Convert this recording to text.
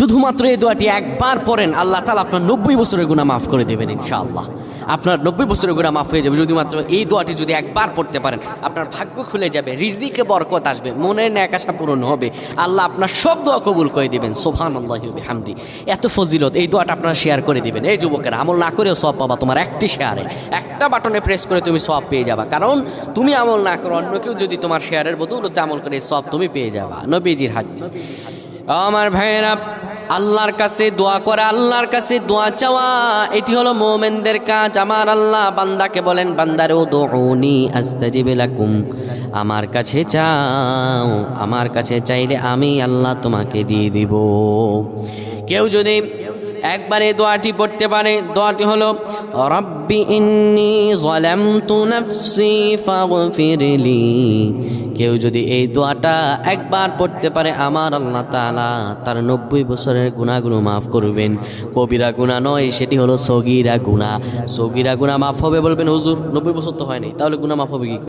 শুধুমাত্র এই দোয়াটি একবার পড়েন, আল্লাহ তাআলা আপনার 90 বছরের গুনাহ মাফ করে দেবেন ইনশাআল্লাহ। আপনার 90 বছরের গুনাহ মাফ হয়ে যাবে যদি মাত্র এই দোয়াটি যদি একবার পড়তে পারেন। আপনার ভাগ্য খুলে যাবে, রিজিকে বরকত আসবে, মনের ন্যাক আশা পূরণ হবে, আল্লাহ আপনার সব দোয়া কবুল করে দিবেন। সুবহানাল্লাহি ওয়া বিহামদি। এত ফজিলত, এই দোয়াটা আপনারা শেয়ার করে দিবেন। এই যুবকেরা, আমল না করেও সওয়াব পাবা। তোমার একটি শেয়ারে, একটা বাটনে প্রেস করে তুমি সওয়াব পেয়ে যাবা। কারণ তুমি আমল না করো, অন্য কেউ যদি তোমার শেয়ারের বদৌলতে আমল করে সওয়াব তুমি পেয়ে যাবা। নবীজির হাদিস। আমার ভাইয়েরা, আল্লাহর কাছে দোয়া করা, আল্লাহর কাছে দোয়া চাওয়া, এটি হলো মুমিনদের কাজ। আমার আল্লাহ বান্দাকে বলেন, বান্দারে উদউনি আস্তাজিব লাকুম, আমার কাছে চাও, আমার কাছে চাইলে আমি আল্লাহ তোমাকে দিয়ে দিব। কেউ যদি একবার এই দোয়াটি পড়তে পারে, দোয়াটি হলো রব্বি ইন্নী যালামতু নাফসি ফাগফিরলি। কেউ যদি এই দোয়াটা একবার পড়তে পারে, আমার আল্লাহ তাআলা তার 90 বছরের গুনাহগুলো মাফ করবেন। কবিরা গুনাহ নয়, সেটি হলো সগীরা গুনাহ। সগীরা গুনাহ মাফ হবে বলবেন হুজুর 90 বছর তো হয়নি, তাহলে গুনাহ মাফ হবে কি?